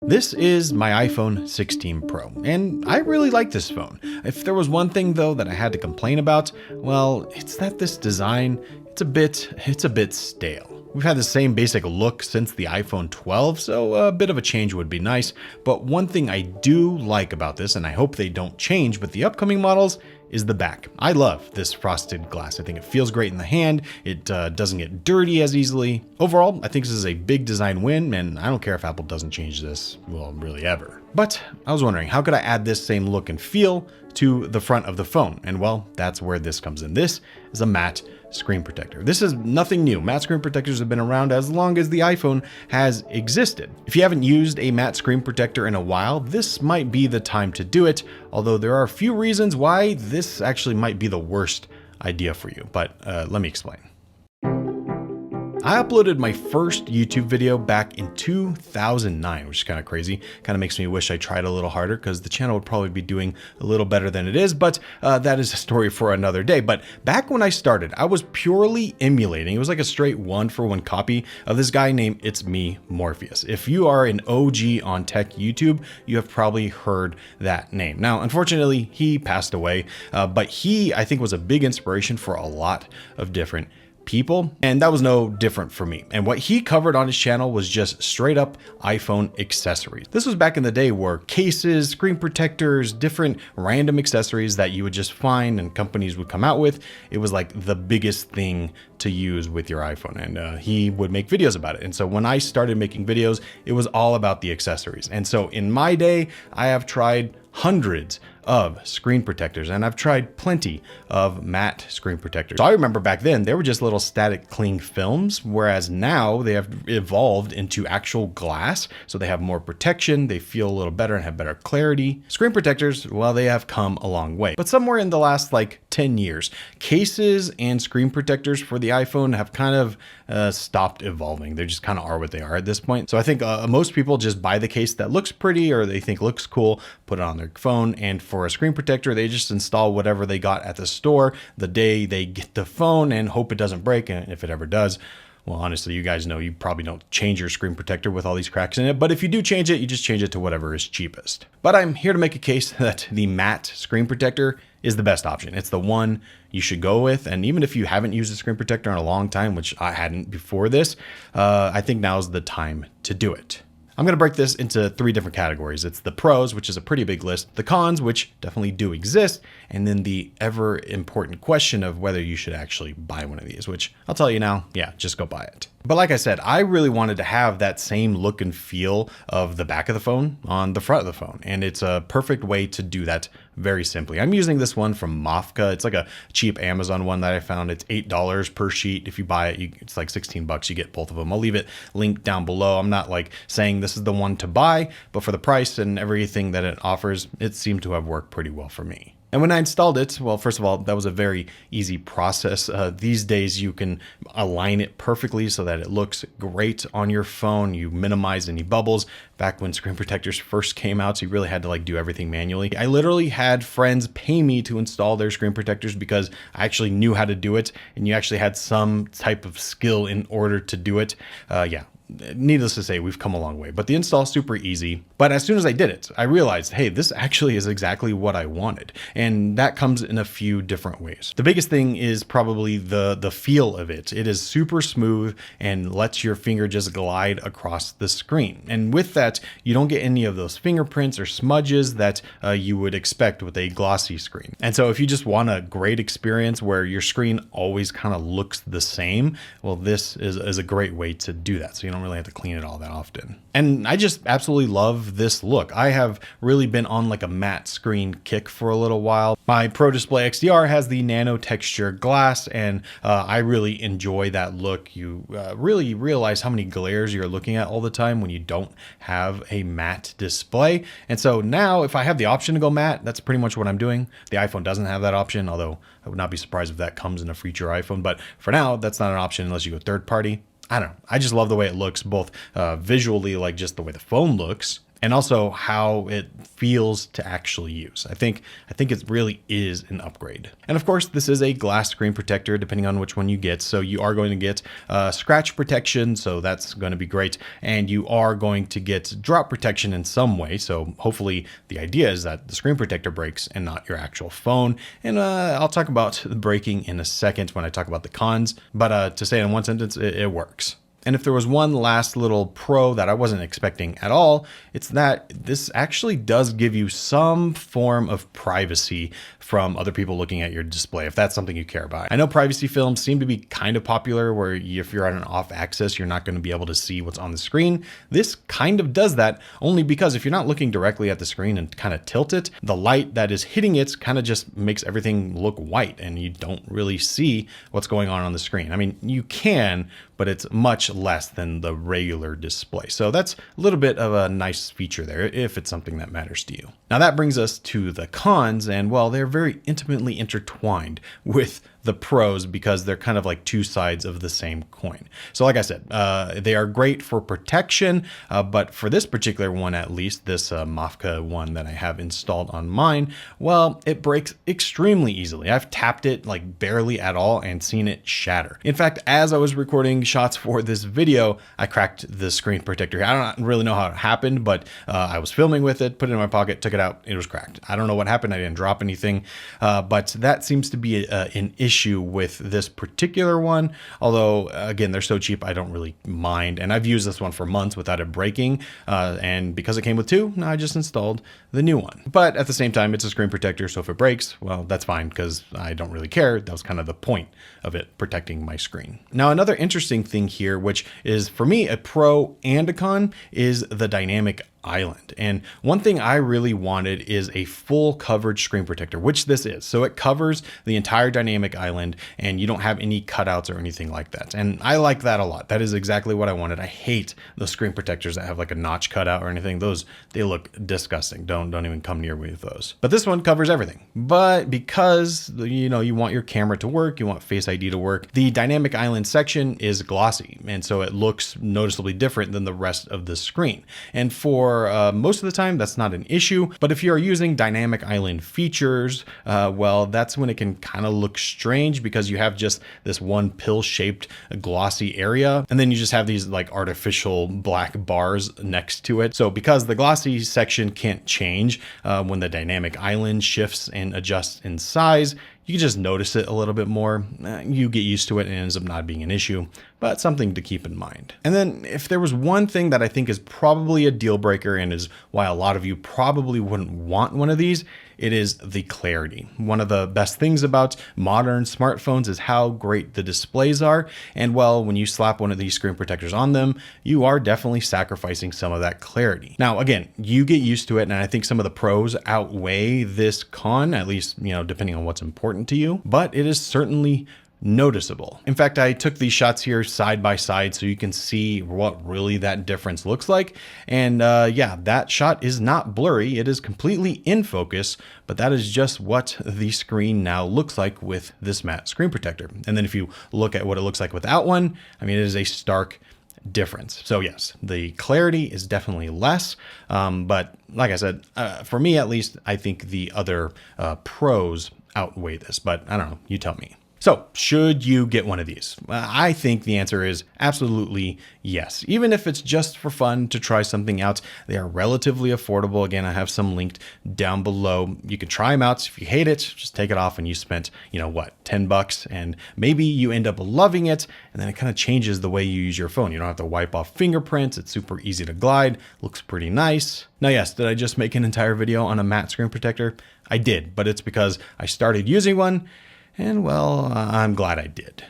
This is my iPhone 16 Pro, and I really like this phone. If there was one thing though that I had to complain about, well, it's that this design, it's a bit stale. We've had the same basic look since the iPhone 12, so a bit of a change would be nice. But one thing I do like about this, and I hope they don't change with the upcoming models, is the back. I love this frosted glass. I think it feels great in the hand. It doesn't get dirty as easily. Overall, I think this is a big design win, and I don't care if Apple doesn't change this, well, really ever. But I was wondering, how could I add this same look and feel to the front of the phone? And well, that's where this comes in. This is a matte screen protector. This is nothing new. Matte screen protectors have been around as long as the iPhone has existed. If you haven't used a matte screen protector in a while, this might be the time to do it, although there are a few reasons why this actually might be the worst idea for you, but let me explain. I uploaded my first YouTube video back in 2009, which is kind of crazy. Kind of makes me wish I tried a little harder because the channel would probably be doing a little better than it is, but that is a story for another day. But back when I started, I was purely emulating. It was like a straight one-for-one copy of this guy named It's Me Morpheus. If you are an OG on tech YouTube, you have probably heard that name. Now, unfortunately, he passed away, but he, I think, was a big inspiration for a lot of different people, and that was no different for me. And what he covered on his channel was just straight up iPhone accessories. This was back in the day where cases, screen protectors, different random accessories that you would just find and companies would come out with. It was like the biggest thing to use with your iPhone, and he would make videos about it. And so when I started making videos, it was all about the accessories. And so in my day, I have tried hundreds of screen protectors, and I've tried plenty of matte screen protectors. So I remember back then they were just little static cling films, whereas now they have evolved into actual glass. So they have more protection, they feel a little better and have better clarity. Screen protectors, well, they have come a long way, but somewhere in the last like 10 years, cases and screen protectors for the iPhone have kind of stopped evolving. They just kind of are what they are at this point. So I think most people just buy the case that looks pretty or they think looks cool, put it on their phone, and for a screen protector, they just install whatever they got at the store the day they get the phone and hope it doesn't break. And if it ever does, well, honestly, you guys know you probably don't change your screen protector with all these cracks in it, but if you do change it, you just change it to whatever is cheapest. But I'm here to make a case that the matte screen protector is the best option. It's the one you should go with. And even if you haven't used a screen protector in a long time, which I hadn't before this, I think now's the time to do it. I'm going to break this into three different categories. It's the pros, which is a pretty big list, the cons, which definitely do exist, and then the ever important question of whether you should actually buy one of these, which I'll tell you now, yeah, just go buy it. But like I said, I really wanted to have that same look and feel of the back of the phone on the front of the phone. And it's a perfect way to do that very simply. I'm using this one from Mofca. It's like a cheap Amazon one that I found. It's $8 per sheet. If you buy it, it's like 16 bucks. You get both of them. I'll leave it linked down below. I'm not like saying this is the one to buy, but for the price and everything that it offers, it seemed to have worked pretty well for me. And when I installed it, well, first of all, that was a very easy process. These days, you can align it perfectly so that it looks great on your phone. You minimize any bubbles. Back when screen protectors first came out, so you really had to like do everything manually. I literally had friends pay me to install their screen protectors because I actually knew how to do it, and you actually had some type of skill in order to do it. Yeah. Needless to say, we've come a long way, but the install is super easy. But as soon as I did it, I realized, hey, this actually is exactly what I wanted. And that comes in a few different ways. The biggest thing is probably the feel of it. It is super smooth and lets your finger just glide across the screen. And with that, you don't get any of those fingerprints or smudges that you would expect with a glossy screen. And so if you just want a great experience where your screen always kind of looks the same, well, this is a great way to do that. So you don't really have to clean it all that often. And I just absolutely love this look. I have really been on like a matte screen kick for a little while. My Pro Display XDR has the nano texture glass, and I really enjoy that look. You really realize how many glares you're looking at all the time when you don't have a matte display. And so now if I have the option to go matte, that's pretty much what I'm doing. The iPhone doesn't have that option, although I would not be surprised if that comes in a future iPhone. But for now, that's not an option unless you go third party. I don't know. I just love the way it looks, both visually, like just the way the phone looks, and also how it feels to actually use. I think it really is an upgrade. And of course, this is a glass screen protector, depending on which one you get. So you are going to get scratch protection, so that's going to be great. And you are going to get drop protection in some way. So hopefully the idea is that the screen protector breaks and not your actual phone. And I'll talk about the breaking in a second when I talk about the cons. But to say it in one sentence, it works. And if there was one last little pro that I wasn't expecting at all, it's that this actually does give you some form of privacy from other people looking at your display, if that's something you care about. I know privacy films seem to be kind of popular where if you're on an off axis, you're not going to be able to see what's on the screen. This kind of does that, only because if you're not looking directly at the screen and kind of tilt it, the light that is hitting it kind of just makes everything look white and you don't really see what's going on the screen. I mean, you can, but it's much less than the regular display. So that's a little bit of a nice feature there if it's something that matters to you. Now that brings us to the cons, and well, they're very intimately intertwined with the pros because they're kind of like two sides of the same coin. So like I said, they are great for protection, but for this particular one, at least this Mafka one that I have installed on mine, well, it breaks extremely easily. I've tapped it like barely at all and seen it shatter. In fact, as I was recording shots for this video, I cracked the screen protector. I don't really know how it happened, but I was filming with it, put it in my pocket, took it out, it was cracked. I don't know what happened. I didn't drop anything, but that seems to be an issue with this particular one. Although again, they're so cheap, I don't really mind. And I've used this one for months without it breaking. And because it came with two, I just installed the new one. But at the same time, it's a screen protector. So if it breaks, well, that's fine because I don't really care. That was kind of the point of it protecting my screen. Now, another interesting thing here, which is for me a pro and a con, is the dynamic island. And one thing I really wanted is a full coverage screen protector, which this is. So it covers the entire dynamic island and you don't have any cutouts or anything like that. And I like that a lot. That is exactly what I wanted. I hate the screen protectors that have like a notch cutout or anything. Those, they look disgusting. Don't even come near me with those. But this one covers everything. But because, you know, you want your camera to work, you want Face ID to work, the dynamic island section is glossy. And so it looks noticeably different than the rest of the screen. And for most of the time, that's not an issue. But if you're using dynamic island features, well, that's when it can kind of look strange because you have just this one pill-shaped glossy area. And then you just have these like artificial black bars next to it. So because the glossy section can't change when the dynamic island shifts and adjusts in size, you can just notice it a little bit more. You get used to it and it ends up not being an issue, but something to keep in mind. And then if there was one thing that I think is probably a deal breaker and is why a lot of you probably wouldn't want one of these, it is the clarity. One of the best things about modern smartphones is how great the displays are. And well, when you slap one of these screen protectors on them, you are definitely sacrificing some of that clarity. Now, again, you get used to it. And I think some of the pros outweigh this con, at least, you know, depending on what's important to you, but it is certainly noticeable. In fact, I took these shots here side by side so you can see what really that difference looks like. And yeah, that shot is not blurry. It is completely in focus, but that is just what the screen now looks like with this matte screen protector. And then if you look at what it looks like without one, I mean, it is a stark difference. So yes, the clarity is definitely less. But like I said, for me at least, I think the other pros outweigh this, but I don't know, you tell me. So should you get one of these? I think the answer is absolutely yes. Even if it's just for fun to try something out, they are relatively affordable. Again, I have some linked down below. You can try them out. If you hate it, just take it off and you spent, you know what, $10 and maybe you end up loving it. And then it kind of changes the way you use your phone. You don't have to wipe off fingerprints. It's super easy to glide, looks pretty nice. Now, yes, did I just make an entire video on a matte screen protector? I did, but it's because I started using one. And well, I'm glad I did.